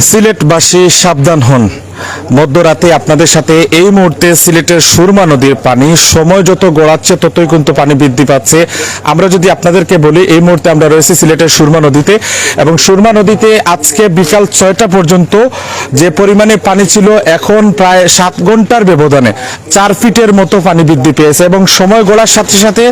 সিলেটবাসী সাবধান হন। মধ্যরাতে আপনাদের সাথে এই মুহূর্তে সিলেটের সুরমা নদীর পানি সময় যত গড়াচ্ছে ততই কিন্তু পানি বৃদ্ধি পাচ্ছে। আমরা যদি আপনাদেরকে বলি, এই মুহূর্তে আমরা রয়েছি সিলেটের সুরমা নদীতে, এবং সুরমা নদীতে আজকে বিকাল 6টা পর্যন্ত যে পরিমাণে পানি ছিল, এখন প্রায় 7 ঘন্টার ব্যবধানে 4 ফিটের মতো পানি বৃদ্ধি পেয়েছে, এবং সময় গড়ার সাথে সাথে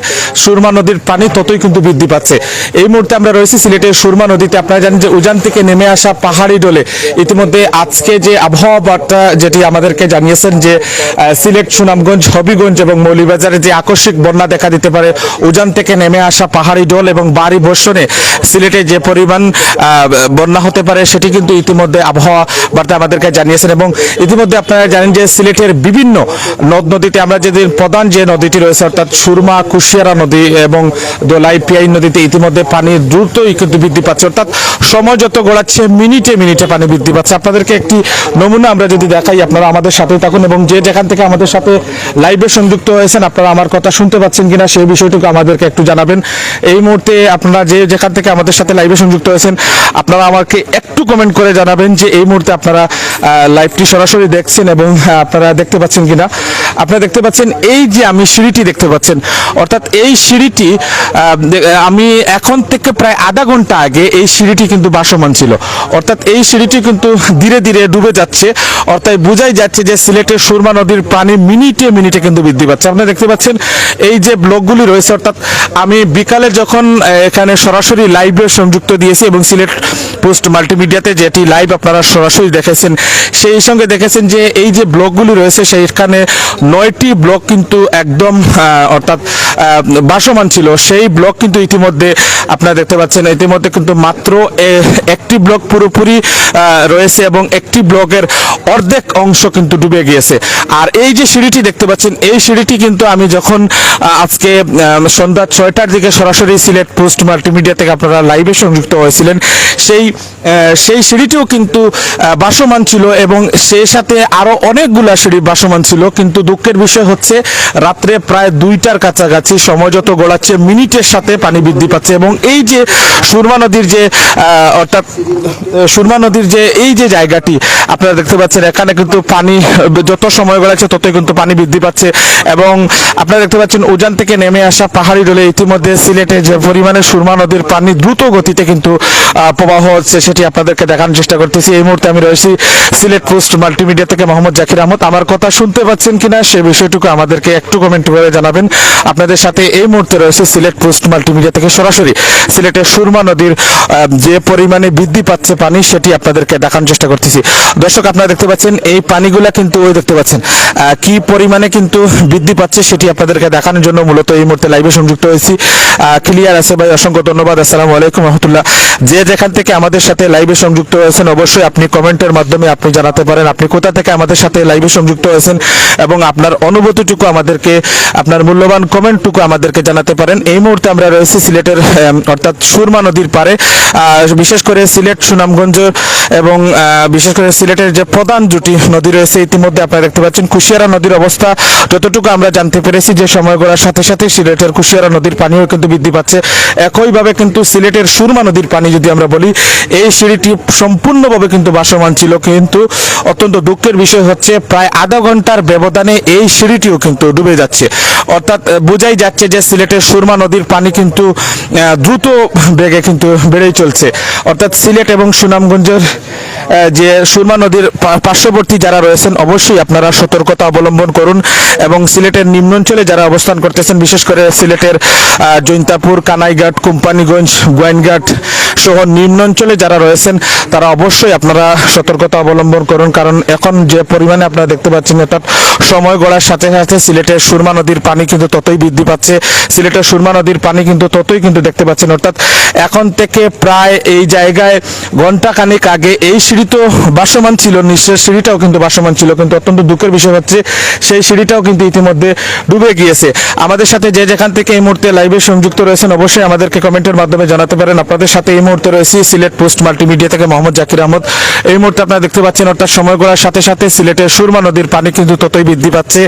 সুরমা নদীর পানি ততই কিন্তু বৃদ্ধি পাচ্ছে। এই মুহূর্তে আমরা রয়েছি সিলেটের সুরমা নদীতে। আপনারা জানেন যে উজান থেকে নেমে আসা পাহাড়ি ডোলে ইতিমধ্যে আজকে যে আবহাওয়া বার্তা যেটি আমাদেরকে জানিয়েছেন যে সিলেট, সুনামগঞ্জ, হবিগঞ্জ এবং মৌলভীবাজারে যে আকস্মিক বন্যা দেখা দিতে পারে, উজান থেকে নেমে আসা পাহাড়ি ডোল এবং ভারী বর্ষণে সিলেটে যে পরিমাণ বন্যা হতে পারে সেটি কিন্তু ইতিমধ্যে আবহাওয়া বার্তা আমাদেরকে জানিয়েছেন। এবং ইতিমধ্যে আপনারা জানেন যে সিলেটের বিভিন্ন নদ নদীতে আমরা যেদিন প্রধান যে নদীটি রয়েছে অর্থাৎ সুরমা, কুশিয়ারা নদী এবং দোলাই, পিয়াই নদীতে ইতিমধ্যে পানি দ্রুতই কিন্তু বৃদ্ধি পাচ্ছে, অর্থাৎ সময় যত গড়াচ্ছে মিনিটে মিনিটে পানি বৃদ্ধি পাচ্ছে। আপনাদেরকে একটি নমুনা আমরা যদি দেখাই, আপনারা আমাদের সাথে থাকুন, এবং যে যেখান থেকে আমাদের সাথে লাইভে সংযুক্ত হয়েছেন আপনারা আমার কথা শুনতে পাচ্ছেন কিনা সেই বিষয়টুকু আমাদেরকে একটু জানাবেন। এই মুহূর্তে আপনারা যে যেখান থেকে আমাদের সাথে লাইভে সংযুক্ত হয়েছেন আপনারা আমাকে একটু কমেন্ট করে জানাবেন যে এই মুহূর্তে আপনারা লাইভটি সরাসরি দেখছেন এবং আপনারা দেখতে পাচ্ছেন কিনা। আপনারা দেখতে পাচ্ছেন এই যে আমি সিঁড়িটি দেখতে পাচ্ছেন, অর্থাৎ এই সিঁড়িটি আমি এখন থেকে প্রায় আধা ঘন্টা আগে এই সিঁড়িটি কিন্তু ভাসমান ছিল, অর্থাৎ এই সিঁড়িটি কিন্তু ধীরে ধীরে ডুবে যাচ্ছে। অর্থাৎ বোঝাই যাচ্ছে যে সিলেটের সুরমা নদীর পানি মিনিটে মিনিটে কিন্তু বৃদ্ধি পাচ্ছে। আপনারা দেখতে পাচ্ছেন এই যে ব্লকগুলি রয়েছে, অর্থাৎ আমি বিকালে যখন এখানে সরাসরি লাইভে সংযুক্ত দিয়েছি এবং সিলেট পোস্ট মাল্টিমিডিয়াতে যেটি লাইভ আপনারা সরাসরি দেখেছেন, সেই সঙ্গে দেখেছেন যে এই যে ব্লকগুলি রয়েছে সেইখানে 9টি ব্লক কিন্তু একদম অর্থাৎ ভাসমান ছিল। সেই ব্লক কিন্তু ইতিমধ্যে আপনারা দেখতে পাচ্ছেন ইতিমধ্যে কিন্তু মাত্র একটি ব্লক পুরোপুরি রয়েছে এবং একটি ব্লকের অর্ধেক অংশ কিন্তু ডুবে গিয়েছে। আর এই যে সিঁড়িটি দেখতে পাচ্ছেন, এই সিঁড়িটি কিন্তু আমি যখন আজকে সন্ধ্যা 6টার দিকে সরাসরি সিলেট পোস্ট মাল্টিমিডিয়া থেকে আপনারা লাইভে সংযুক্ত হয়েছিলেন, সেই সিঁড়িটিও কিন্তু ভাসমান ছিল এবং সেই সাথে আরো অনেকগুলা সিঁড়ি ভাসমান ছিল। কিন্তু দুঃখের বিষয় হচ্ছে রাত্রে প্রায় 2টার কাছাকাছি সময় যত গড়াচ্ছে মিনিটের সাথে পানি বৃদ্ধি পাচ্ছে, এবং এই যে সুরমা নদীর যে অর্থাৎ সুরমা নদীর যে এই যে জায়গাটি আপনারা দেখতে পাচ্ছেন, এখানে কিন্তু পানি যত সময় গড়াচ্ছে ততই কিন্তু পানি বৃদ্ধি পাচ্ছে। এবং আপনারা দেখতে পাচ্ছেন উজান থেকে নেমে আসা পাহাড়ি ডলে ইতিমধ্যে সিলেটে যে পরিমাণে সুরমা নদীর পানি দ্রুত গতিতে কিন্তু প্রবাহ হচ্ছে সেটি আপনাদেরকে দেখানোর চেষ্টা করতেছি। এই মুহূর্তে আমি রয়েছি সিলেট পোস্ট মাল্টিমিডিয়া থেকে মোহাম্মদ জাকির আহমদ। আমার কথা শুনতে পাচ্ছেন কিনা সে বিষয়টুকু আমাদেরকে একটু কমেন্ট করে জানাবেন। আপনাদের সাথে এই মুহূর্তে রয়েছে সিলেট পোস্ট মাল্টিমিডিয়া থেকে সরাসরি সিলেটের সুরমা নদীর যে পরিমাণে বৃদ্ধি পাচ্ছে পানি সেটি আপনাদেরকে দেখানোর চেষ্টা করতেছি। দর্শক আপনারা দেখতে পাচ্ছেন এই পানিগুলা কিন্তু ওই দেখতে পাচ্ছেন কি পরিমাণে কিন্তু বৃদ্ধি পাচ্ছে সেটি আপনাদেরকে দেখানোর জন্য মূলত এই মুহূর্তে লাইভে সংযুক্ত হয়েছি। ক্লিয়ার আছে ভাই? অসংখ্য ধন্যবাদ। আসসালামু আলাইকুম রহমতুল্লাহ। যে যেখান থেকে আমাদের সাথে লাইভে সংযুক্ত হয়েছেন অবশ্যই আপনি কমেন্টের মাধ্যমে আপনি জানাতে পারেন আপনি কোথা থেকে আমাদের সাথে লাইভে সংযুক্ত হয়েছেন এবং আপনার অনুভূতিটুকু আমাদেরকে, আপনার মূল্যবান কমেন্টটুকু আমাদেরকে জানাতে পারেন। এই মুহূর্তে আমরা রয়েছি সিলেটের অর্থাৎ সুরমা নদীর পারে, বিশেষ করে সিলেট, সুনামগঞ্জ এবং বিশেষ করে সিলেটের যে প্রধান দুটি নদী রয়েছে ইতিমধ্যে আপনারা দেখতে পাচ্ছেন কুশিয়ারা নদীর অবস্থা যতটুকু আমরা জানতে পেরেছি যে সময় গড়ার সাথে সাথে সিলেটের কুশিয়ারা নদীর পানিও কিন্তু বৃদ্ধি পাচ্ছে। একইভাবে কিন্তু সিলেটের সুরমা নদীর পানি যদি আমরা বলি, এই সিঁড়িটি সম্পূর্ণভাবে কিন্তু ভাসমান ছিল, কিন্তু অত্যন্ত দুঃখের বিষয় হচ্ছে প্রায় আধা ঘন্টার ব্যবধানে এই সিঁড়িটিও কিন্তু ডুবে যাচ্ছে। অর্থাৎ বোঝাই যাচ্ছে যে সিলেটের সুরমা নদীর পানি কিন্তু দ্রুত বেগে কিন্তু বেড়েই চলছে। অর্থাৎ সিলেট এবং সুনামগঞ্জের যে সুরমা নদীর পার্শ্ববর্তী যারা রয়েছেন অবশ্যই আপনারা সতর্কতা অবলম্বন করুন, এবং সিলেটের নিম্নাঞ্চলে যারা অবস্থান করতেছেন বিশেষ করে সিলেটের জৈন্তাপুর, কানাইঘাট, কোম্পানিগঞ্জ, গোয়াইনঘাট সহ নিম্নাঞ্চলে যারা রয়েছেন তারা অবশ্যই আপনারা সতর্কতা অবলম্বন করুন, কারণ এখন যে পরিমাণে আপনারা দেখতে পাচ্ছেন অর্থাৎ সময় গড়ার সাথে সাথে সিলেটের সুরমা নদীর পানি কিন্তু ততই বৃদ্ধি পাচ্ছে। সিলেটের সুরমা নদীর পানি কিন্তু ততই কিন্তু দেখতে পাচ্ছেন, অর্থাৎ এখন থেকে প্রায় এই জায়গায় ঘন্টা খানিক আগে এই সিঁড়ি তো ভাসমান ছিল, নিচের সিঁড়িটাও কিন্তু ভাসমান ছিল, কিন্তু অত্যন্ত দুঃখের বিষয় হচ্ছে সেই সিঁড়িটাও কিন্তু ইতিমধ্যে ডুবে গিয়েছে। আমাদের সাথে যে যেখান থেকে এই মুহূর্তে লাইভে সংযুক্ত রয়েছেন অবশ্যই আমাদেরকে কমেন্টের মাধ্যমে জানাতে পারেন। আপনাদের সাথে এই মুহূর্তে রয়েছে সিলেট পোস্ট মাল্টিমিডিয়া থেকে মোহাম্মদ জাকির আহমদ। এই মুহূর্তে আপনারা দেখতে পাচ্ছেন অর্থাৎ সময় গড়ার সাথে সাথে সিলেটের সুরমা নদীর পানি কিন্তু ততই বৃদ্ধি পাচ্ছে।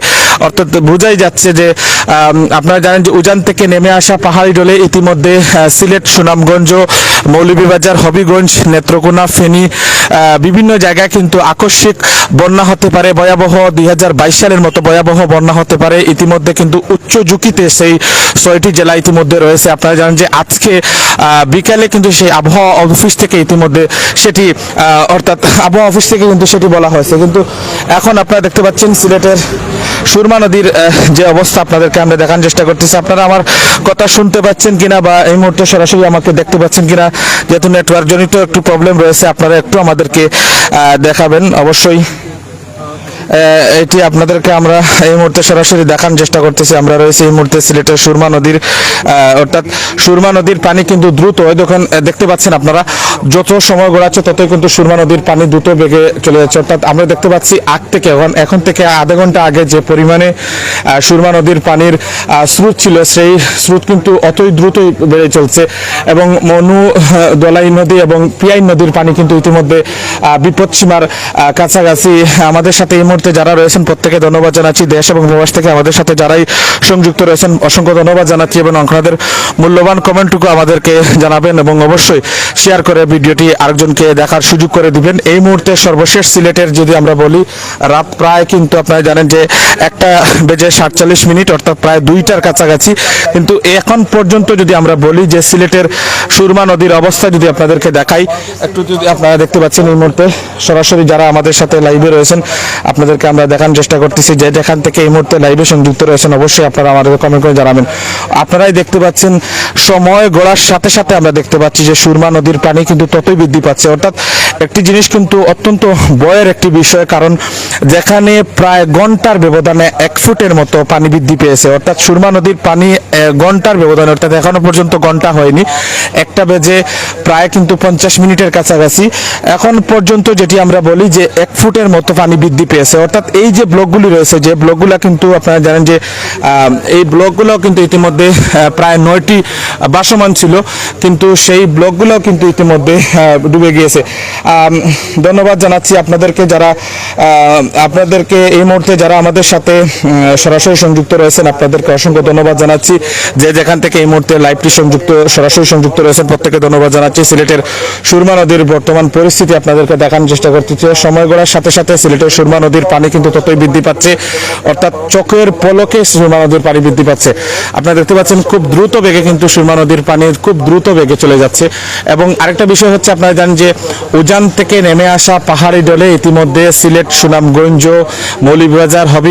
অর্থাৎ বোঝাই যাচ্ছে যে আপনারা জানেন যে উজান থেকে নেমে আসা পাহাড়ি ঢলে ইতিমধ্যে সিলেট, সুনামগঞ্জ, মৌলভীবাজার, হবিগঞ্জ, নেত্রকোনা, ফেনী বিভিন্ন জায়গায় কিন্তু আকস্মিক বন্যা হতে পারে, ভয়াবহ 2022 সালের মতো ভয়াবহ বন্যা হতে পারে। ইতিমধ্যে কিন্তু উচ্চ ঝুঁকিতে সেই 6টি জেলা ইতিমধ্যে রয়েছে। আপনারা জানেন যে আজকে বিকালে কিন্তু সেই আবহাওয়া অফিস থেকে ইতিমধ্যে সেটি অর্থাৎ আবহাওয়া অফিস থেকে কিন্তু সেটি বলা হয়েছে। কিন্তু এখন আপনারা দেখতে পাচ্ছেন সিলেটের সুরমা নদীর যে অবস্থা আপনাদেরকে আমরা দেখানোর চেষ্টা করতেছি। আপনারা আমার কথা শুনতে পাচ্ছেন কিনা বা এই মুহূর্তে সরাসরি আমাকে দেখতে পাচ্ছেন কিনা, যেহেতু নেটওয়ার্ক জনিত একটু প্রবলেম রয়েছে, আপনারা একটু আমাদেরকে দেখাবেন অবশ্যই। এটি আপনাদেরকে আমরা এই মুহূর্তে সরাসরি দেখানোর চেষ্টা করতেছি। আমরা রয়েছে এই মুহূর্তে সিলেটের সুরমা নদীর অর্থাৎ সুরমা নদীর পানি কিন্তু দ্রুত দেখতে পাচ্ছেন আপনারা, যত সময় গড়াচ্ছে ততই কিন্তু সুরমা নদীর পানি দ্রুত বেগে চলে যাচ্ছে। অর্থাৎ আমরা দেখতে পাচ্ছি আগ থেকে এখন থেকে আধা ঘন্টা আগে যে পরিমাণে সুরমা নদীর পানির স্রোত ছিল সেই স্রোত কিন্তু অতই দ্রুতই বেড়ে চলছে এবং মনু, দলাই নদী এবং পিয়াই নদীর পানি কিন্তু ইতিমধ্যে বিপদসীমার কাছাকাছি। আমাদের সাথে এই মুহূর্তে যারা রয়েছেন প্রত্যেকে ধন্যবাদ জানাচ্ছি। দেশ এবং প্রবাস থেকে আমাদের সাথে যারাই সংযুক্ত রয়েছেন অসংখ্য ধন্যবাদ জানাচ্ছি এবং আপনাদের মূল্যবান কমেন্টটুকু আমাদেরকে জানাবেন এবং অবশ্যই শেয়ার করে ভিডিওটি আরেকজনকে দেখার সুযোগ করে দিবেন। এই মুহূর্তে সর্বশেষ সিলেটের যদি আমরা বলি, রাত প্রায় কিন্তু আপনারা জানেন যে 1:47 অর্থাৎ প্রায় 2টার কাছাকাছি। কিন্তু এখন পর্যন্ত যদি আমরা বলি যে সিলেটের সুরমা নদীর অবস্থা যদি আপনাদেরকে দেখাই, একটু যদি আপনারা দেখতে পাচ্ছেন এই মুহূর্তে সরাসরি যারা আমাদের সাথে লাইভে রয়েছেন আপনাদেরকে আমরা দেখানোর চেষ্টা করতেছি। যে যেখান থেকে এই মুহূর্তে লাইভে সংযুক্ত রয়েছেন অবশ্যই আপনারা আমাদের কমেন্ট করে জানাবেন। আপনারাই দেখতে পাচ্ছেন সময় গড়ার সাথে সাথে আমরা দেখতে পাচ্ছি যে সুরমা নদীর পানি কিন্তু ততই বৃদ্ধি পাচ্ছে। অর্থাৎ একটি জিনিস কিন্তু অত্যন্ত ভয়ের একটি বিষয়, কারণ যেখানে প্রায় ঘন্টার ব্যবধানে 1 ফুটের মতো পানি বৃদ্ধি পেয়েছে। অর্থাৎ সুরমা নদীর পানি ঘন্টার ব্যবধানে, অর্থাৎ এখনো পর্যন্ত ঘন্টা হয়নি, 1টা বেজে প্রায় কিন্তু 50 মিনিটের কাছাকাছি এখন পর্যন্ত যেটি আমরা বলি যে 1 ফুটের মতো পানি বৃদ্ধি পেয়েছে। অর্থাৎ এই যে ব্লকগুলি রয়েছে, যে ব্লকগুলো কিন্তু আপনারা জানেন যে এই ব্লকগুলো কিন্তু ইতিমধ্যে প্রায় 9টি ভাসমান ছিল, কিন্তু সেই ব্লকগুলো কিন্তু ইতিমধ্যে ডুবে গিয়েছে। ধন্যবাদ জানাচ্ছি আপনাদেরকে, যারা আপনাদেরকে এই মুহূর্তে যারা আমাদের সাথে সরাসরি সংযুক্ত রয়েছেন আপনাদেরকে অসংখ্য ধন্যবাদ জানাচ্ছি। যে যেখান থেকে এই মুহূর্তে লাইভটি সরাসরি সংযুক্ত রয়েছেন প্রত্যেকে ধন্যবাদ জানাচ্ছি। সিলেটের সুরমা নদীর বর্তমান পরিস্থিতি আপনাদেরকে দেখানোর চেষ্টা করতেছি। সময় গড়ার সাথে সাথে সিলেটের সুরমা নদীর পানি কিন্তু ততই বৃদ্ধি পাচ্ছে। অর্থাৎ চোখের পলকে সুরমা নদীর পানি বৃদ্ধি পাচ্ছে। আপনারা দেখতে পাচ্ছেন খুব দ্রুত বেগে কিন্তু সুরমা নদীর পানি খুব দ্রুত বেগে চলে যাচ্ছে। এবং আরেকটা বিষয় হচ্ছে আপনারা জানেন যে উজান থেকে নেমে আসা পাহাড়ি ঢলে ইতিমধ্যে সিলেট, সুনামগঞ্জ, মৌলভীবাজার, হবি